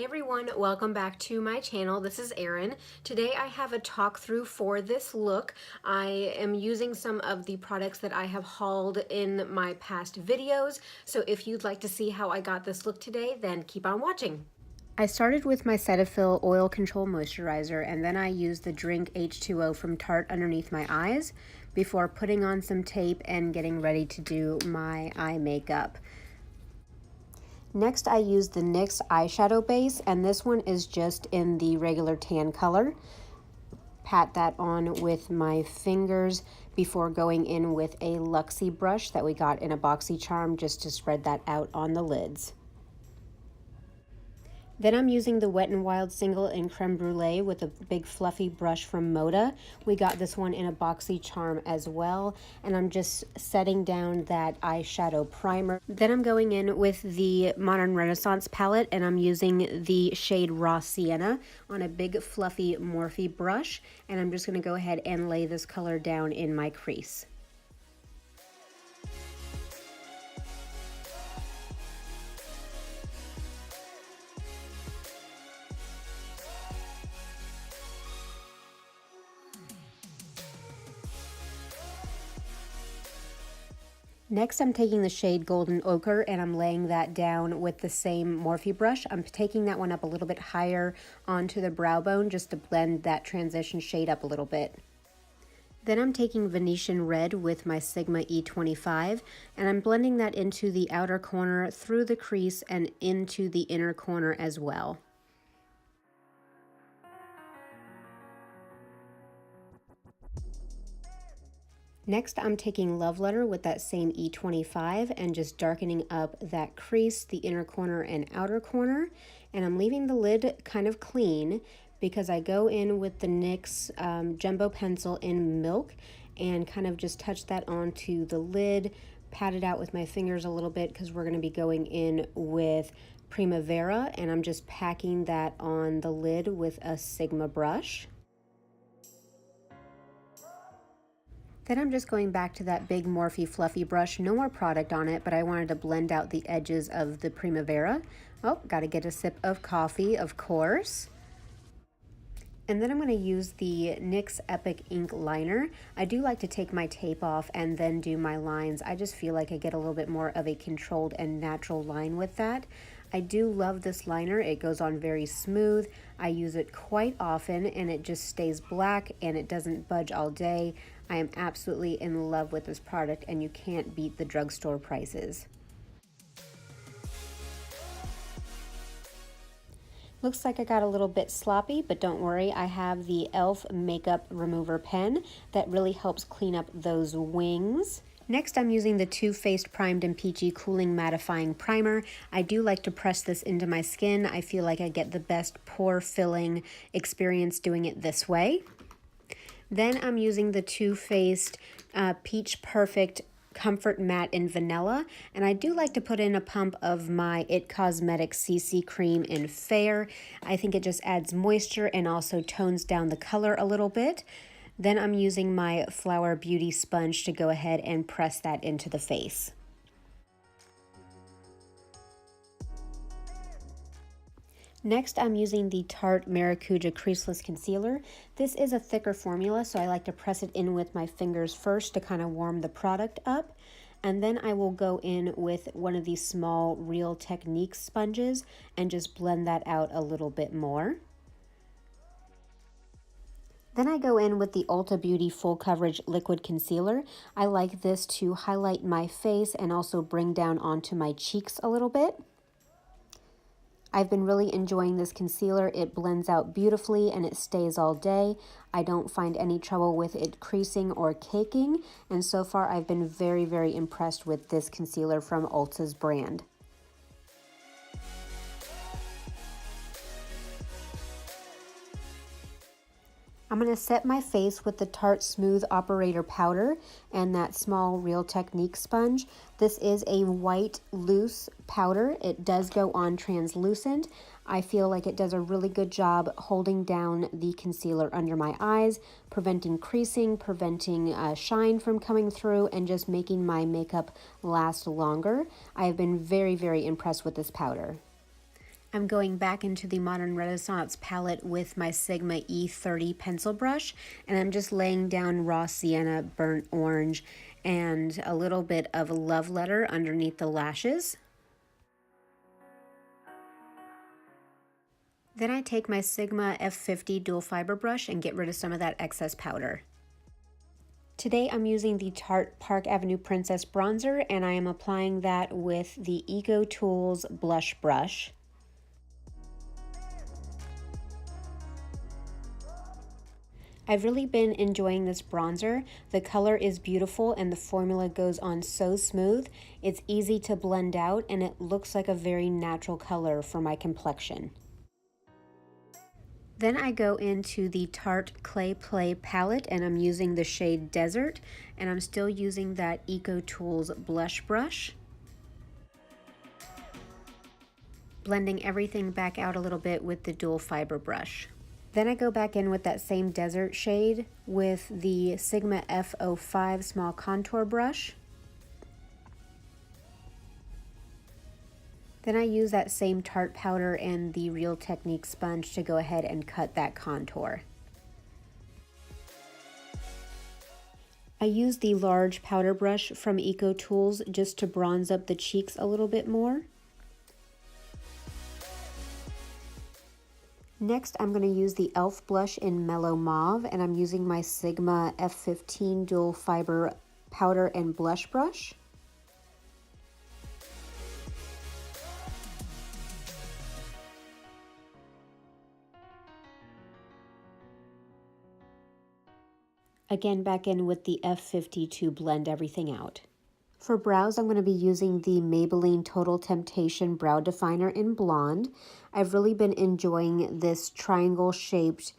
everyone, welcome back to my channel. This is Erin. Today I have a talk through for this look. I am using some of the products that I have hauled in my past videos, so if you'd like to see how I got this look today, then keep on watching. I started with my Cetaphil Oil Control Moisturizer, and then I used the Drink H2O from Tarte underneath my eyes before putting on some tape and getting ready to do my eye makeup. Next, I used the NYX eyeshadow base, and this one is just in the regular tan color. Pat that on with my fingers before going in with a Luxie brush that we got in a BoxyCharm just to spread that out on the lids. Then I'm using the Wet n Wild Single in Creme Brulee with a big fluffy brush from Moda. We got this one in a BoxyCharm as well, and I'm just setting down that eyeshadow primer. Then I'm going in with the Modern Renaissance palette, and I'm using the shade Raw Sienna on a big fluffy Morphe brush, and I'm just going to go ahead and lay this color down in my crease. Next, I'm taking the shade Golden Ochre and I'm laying that down with the same Morphe brush. I'm taking that one up a little bit higher onto the brow bone just to blend that transition shade up a little bit. Then I'm taking Venetian Red with my Sigma E25 and I'm blending that into the outer corner, through the crease, and into the inner corner as well. Next, I'm taking Love Letter with that same E25 and just darkening up that crease, the inner corner and outer corner. And I'm leaving the lid kind of clean because I go in with the NYX Jumbo Pencil in Milk and kind of just touch that onto the lid, pat it out with my fingers a little bit because we're going to be going in with Primavera, and I'm just packing that on the lid with a Sigma brush. Then I'm just going back to that big Morphe fluffy brush, no more product on it, but I wanted to blend out the edges of the Primavera. Oh, gotta get a sip of coffee, of course. And then I'm going to use the NYX Epic Ink Liner. I do like to take my tape off and then do my lines. I just feel like I get a little bit more of a controlled and natural line with that. I do love this liner. It goes on very smooth. I use it quite often and it just stays black and it doesn't budge all day. I am absolutely in love with this product and you can't beat the drugstore prices. Looks like I got a little bit sloppy, but don't worry, I have the e.l.f. Makeup Remover Pen that really helps clean up those wings. Next, I'm using the Too Faced Primed and Peachy Cooling Mattifying Primer. I do like to press this into my skin. I feel like I get the best pore filling experience doing it this way. Then I'm using the Too Faced Peach Perfect Comfort Matte in Vanilla, and I do like to put in a pump of my IT Cosmetics CC Cream in Fair. I think it just adds moisture and also tones down the color a little bit. Then I'm using my Flower Beauty sponge to go ahead and press that into the face. Next, I'm using the Tarte Maracuja Creaseless Concealer. This is a thicker formula, so I like to press it in with my fingers first to kind of warm the product up. And then I will go in with one of these small Real Techniques sponges and just blend that out a little bit more. Then I go in with the Ulta Beauty Full Coverage Liquid Concealer. I like this to highlight my face and also bring down onto my cheeks a little bit. I've been really enjoying this concealer. It blends out beautifully and it stays all day. I don't find any trouble with it creasing or caking, and so far I've been very, very impressed with this concealer from Ulta's brand. I'm going to set my face with the Tarte Smooth Operator Powder and that small Real Technique sponge. This is a white loose powder. It does go on translucent. I feel like it does a really good job holding down the concealer under my eyes, preventing creasing, preventing shine from coming through, and just making my makeup last longer. I have been very, very impressed with this powder. I'm going back into the Modern Renaissance palette with my Sigma E30 pencil brush, and I'm just laying down raw sienna, burnt orange, and a little bit of love letter underneath the lashes. Then I take my Sigma F50 dual fiber brush and get rid of some of that excess powder. Today I'm using the Tarte Park Avenue Princess Bronzer, and I am applying that with the Eco Tools blush brush. I've really been enjoying this bronzer. The color is beautiful and the formula goes on so smooth. It's easy to blend out and it looks like a very natural color for my complexion. Then I go into the Tarte Clay Play palette and I'm using the shade Desert, and I'm still using that Eco Tools blush brush. Blending everything back out a little bit with the dual fiber brush. Then I go back in with that same desert shade with the Sigma F05 small contour brush. Then I use that same Tarte powder and the Real Technique sponge to go ahead and cut that contour. I use the large powder brush from Eco Tools just to bronze up the cheeks a little bit more. Next, I'm going to use the e.l.f. blush in Mellow Mauve, and I'm using my Sigma F15 dual fiber powder and blush brush. Again, back in with the F50 to blend everything out. For brows, I'm going to be using the Maybelline Total Temptation Brow Definer in Blonde. I've really been enjoying this triangle-shaped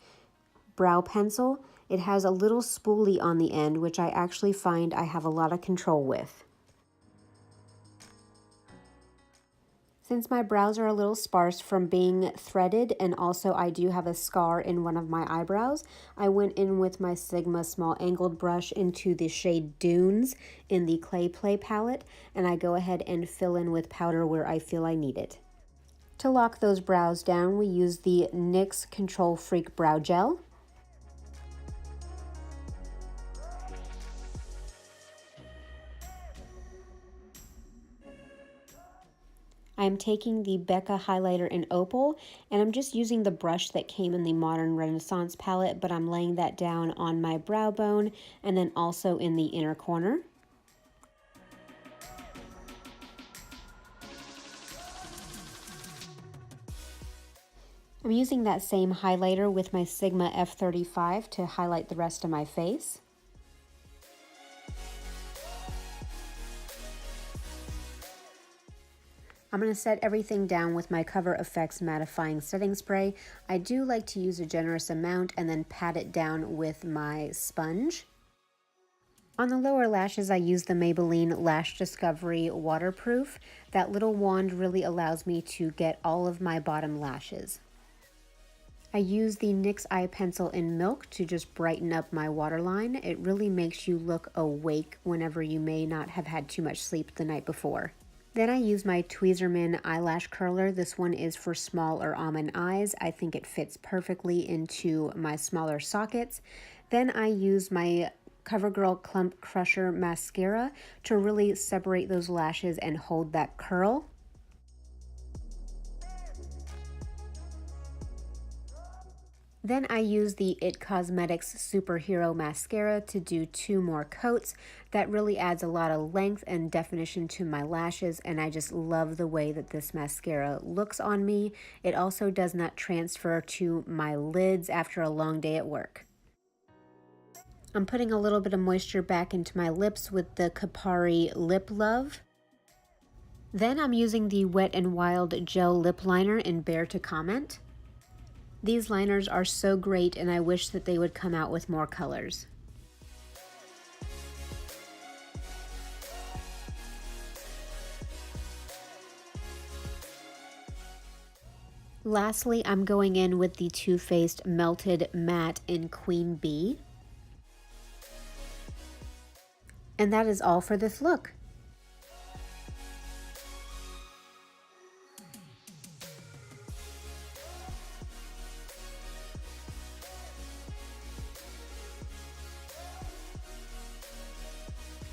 brow pencil. It has a little spoolie on the end, which I actually find I have a lot of control with. Since my brows are a little sparse from being threaded, and also I do have a scar in one of my eyebrows, I went in with my Sigma small angled brush into the shade Dunes in the Clay Play palette, and I go ahead and fill in with powder where I feel I need it. To lock those brows down, we use the NYX Control Freak Brow Gel. I'm taking the Becca highlighter in Opal, and I'm just using the brush that came in the Modern Renaissance palette, but I'm laying that down on my brow bone and then also in the inner corner. I'm using that same highlighter with my Sigma F35 to highlight the rest of my face. I'm going to set everything down with my Cover FX mattifying setting spray. I do like to use a generous amount and then pat it down with my sponge. On the lower lashes, I use the Maybelline Lash Discovery Waterproof. That little wand really allows me to get all of my bottom lashes. I use the NYX Eye Pencil in Milk to just brighten up my waterline. It really makes you look awake whenever you may not have had too much sleep the night before. Then I use my Tweezerman eyelash curler. This one is for small or almond eyes. I think it fits perfectly into my smaller sockets. Then I use my CoverGirl Clump Crusher mascara to really separate those lashes and hold that curl. Then I use the IT Cosmetics Superhero Mascara to do 2 more coats. That really adds a lot of length and definition to my lashes, and I just love the way that this mascara looks on me. It also does not transfer to my lids after a long day at work. I'm putting a little bit of moisture back into my lips with the Kapari Lip Love. Then I'm using the Wet n Wild Gel Lip Liner in Bear to Comment. These liners are so great, and I wish that they would come out with more colors. Lastly, I'm going in with the Too Faced Melted Matte in Queen Bee. And that is all for this look.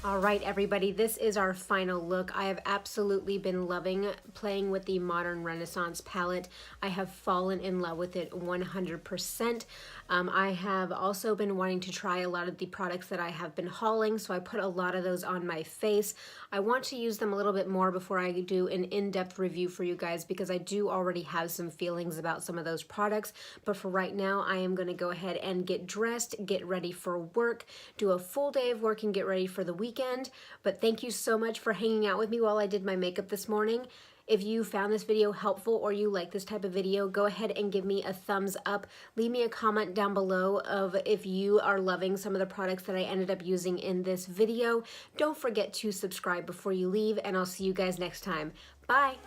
All right, everybody, this is our final look. I have absolutely been loving playing with the Modern Renaissance palette. I have fallen in love with it 100%. I have also been wanting to try a lot of the products that I have been hauling, so I put a lot of those on my face. I want to use them a little bit more before I do an in-depth review for you guys because I do already have some feelings about some of those products, but for right now, I am going to go ahead and get dressed, get ready for work, do a full day of work, and get ready for the weekend. But thank you so much for hanging out with me while I did my makeup this morning. If you found this video helpful or you like this type of video, go ahead and give me a thumbs up. Leave me a comment down below of if you are loving some of the products that I ended up using in this video. Don't forget to subscribe before you leave, and I'll see you guys next time. Bye!